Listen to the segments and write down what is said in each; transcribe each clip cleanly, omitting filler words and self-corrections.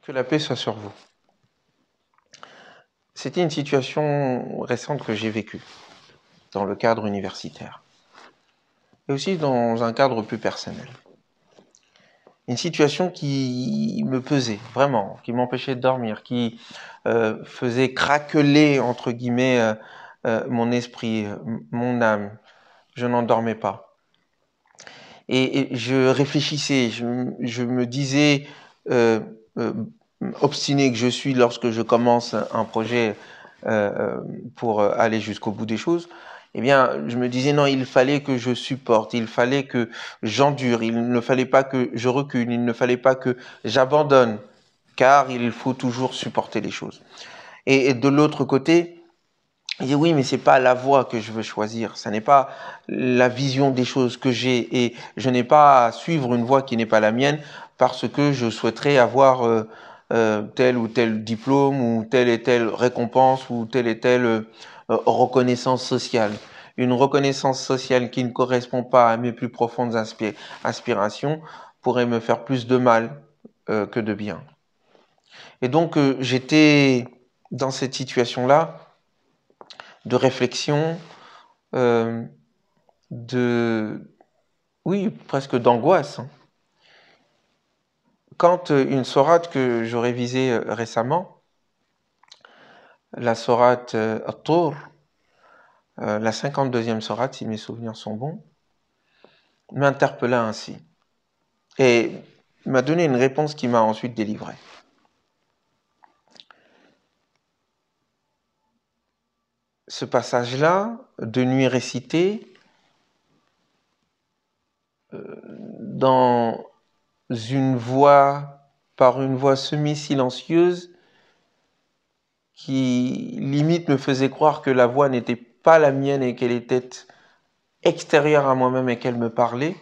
Que la paix soit sur vous. C'était une situation récente que j'ai vécue dans le cadre universitaire et aussi dans un cadre plus personnel. Une situation qui me pesait vraiment, qui m'empêchait de dormir, qui faisait craqueler entre guillemets mon esprit, mon âme. Je n'en dormais pas. Et je réfléchissais, je me disais, obstiné que je suis lorsque je commence un projet pour aller jusqu'au bout des choses, eh bien, je me disais non, il fallait que je supporte, il fallait que j'endure, il ne fallait pas que je recule, il ne fallait pas que j'abandonne, car il faut toujours supporter les choses. Et de l'autre côté, il dit oui, mais c'est pas la voie que je veux choisir, ça n'est pas la vision des choses que j'ai, et je n'ai pas à suivre une voie qui n'est pas la mienne parce que je souhaiterais avoir tel ou tel diplôme ou telle et telle récompense ou telle et telle reconnaissance sociale. Une reconnaissance sociale qui ne correspond pas à mes plus profondes aspirations pourrait me faire plus de mal que de bien. Et donc j'étais dans cette situation-là de réflexion, oui, presque d'angoisse. Quand une sourate que je révisais récemment, la sourate At-Tur, la 52e sourate, si mes souvenirs sont bons, m'interpella ainsi et m'a donné une réponse qui m'a ensuite délivré. Ce passage-là, de nuit récité, dans une voix, par une voix semi-silencieuse, qui limite me faisait croire que la voix n'était pas la mienne et qu'elle était extérieure à moi-même et qu'elle me parlait,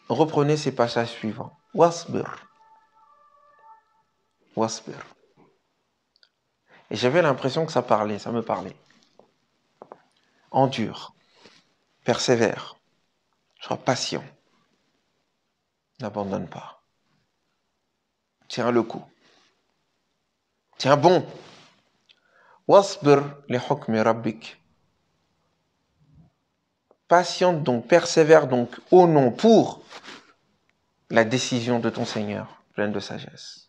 reprenez ces passages suivants. Wasbir. Wasbir. Et j'avais l'impression que ça me parlait. Endure, persévère, sois patient, n'abandonne pas. Tiens le coup. Tiens bon. Wasbir li hukmi rabbik. Patiente donc, persévère donc au nom pour la décision de ton Seigneur, pleine de sagesse.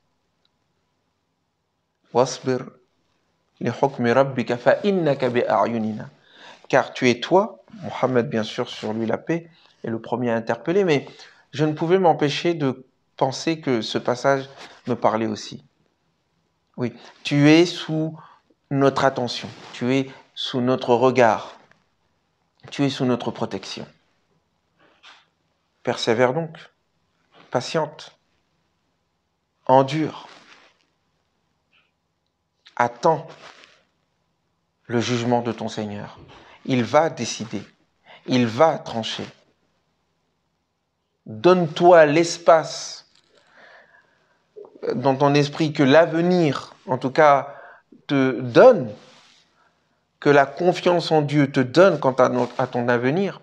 Wasbir li hukmi rabbika fa innaka bi a'yunina. Car tu es toi, Mohammed bien sûr sur lui la paix, est le premier à interpeller, mais je ne pouvais m'empêcher de penser que ce passage me parlait aussi. Oui, tu es sous notre attention, tu es sous notre regard, tu es sous notre protection. Persévère donc, patiente, endure, attends le jugement de ton Seigneur. Il va décider, il va trancher. Donne-toi l'espace dans ton esprit que l'avenir, en tout cas, te donne, que la confiance en Dieu te donne quant à ton avenir,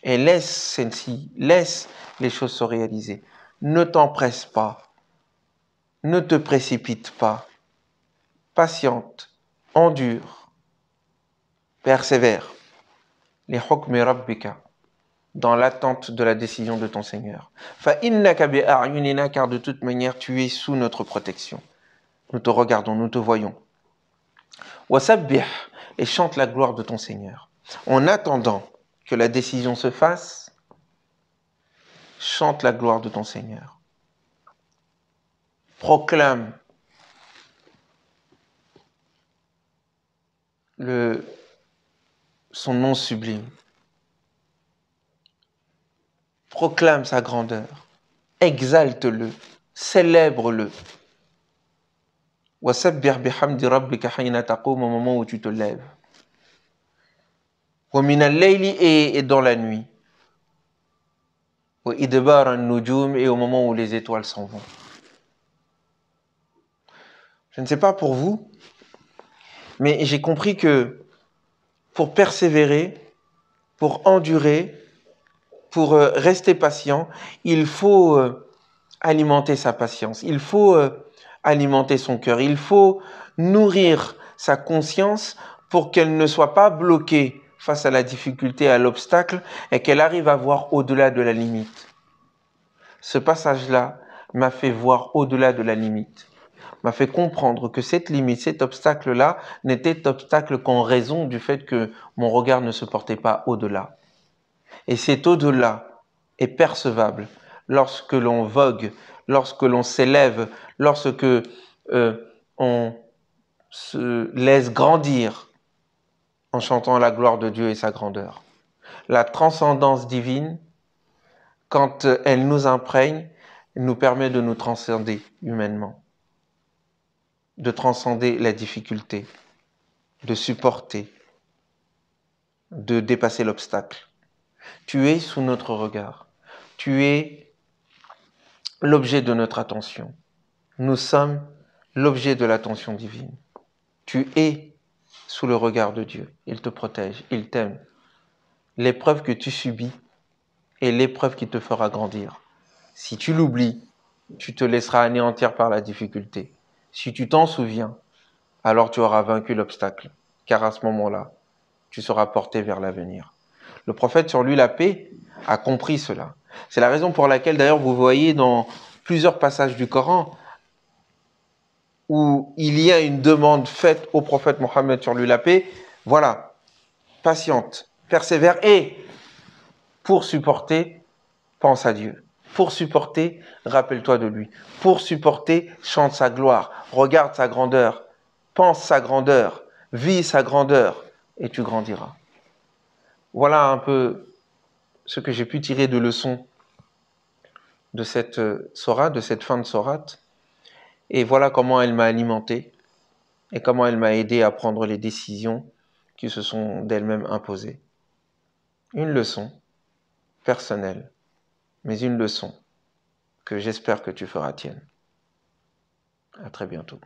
et laisse celle-ci, laisse les choses se réaliser. Ne t'empresse pas, ne te précipite pas, patiente, endure, persévère. Les hukmi rabbika, dans l'attente de la décision de ton Seigneur. Fa innaka bi a'yunina, car de toute manière tu es sous notre protection. Nous te regardons, nous te voyons. Wasabbih, et chante la gloire de ton Seigneur. En attendant que la décision se fasse, chante la gloire de ton Seigneur. Proclame son nom sublime. Proclame sa grandeur. Exalte-le. Célèbre-le. Wasabbih bihamdi rabbika hayna taqum, au moment où tu te lèves. Wa min al-layli, et dans la nuit. Wa idbar an-nujum, et au moment où les étoiles s'en vont. Je ne sais pas pour vous, mais j'ai compris que pour persévérer, pour endurer, pour rester patient, il faut alimenter sa patience, il faut alimenter son cœur, il faut nourrir sa conscience pour qu'elle ne soit pas bloquée face à la difficulté, à l'obstacle, et qu'elle arrive à voir au-delà de la limite. Ce passage-là m'a fait voir au-delà de la limite, m'a fait comprendre que cette limite, cet obstacle-là, n'était obstacle qu'en raison du fait que mon regard ne se portait pas au-delà. Et cet au-delà est percevable lorsque l'on vogue, lorsque l'on s'élève, lorsque on se laisse grandir en chantant la gloire de Dieu et sa grandeur. La transcendance divine, quand elle nous imprègne, nous permet de nous transcender humainement, de transcender la difficulté, de supporter, de dépasser l'obstacle. Tu es sous notre regard. Tu es l'objet de notre attention. Nous sommes l'objet de l'attention divine. Tu es sous le regard de Dieu. Il te protège, il t'aime. L'épreuve que tu subis est l'épreuve qui te fera grandir. Si tu l'oublies, tu te laisseras anéantir par la difficulté. Si tu t'en souviens, alors tu auras vaincu l'obstacle, car à ce moment-là, tu seras porté vers l'avenir. Le prophète, sur lui la paix, a compris cela. C'est la raison pour laquelle, d'ailleurs, vous voyez dans plusieurs passages du Coran où il y a une demande faite au prophète Mohammed, sur lui la paix, voilà, patiente, persévère, et pour supporter, pense à Dieu. Pour supporter, rappelle-toi de lui. Pour supporter, chante sa gloire, regarde sa grandeur, pense sa grandeur, vis sa grandeur, et tu grandiras. Voilà un peu ce que j'ai pu tirer de leçons de cette sourate, de cette fin de sourate. Et voilà comment elle m'a alimenté et comment elle m'a aidé à prendre les décisions qui se sont d'elles-mêmes imposées. Une leçon personnelle, mais une leçon que j'espère que tu feras tienne. À très bientôt.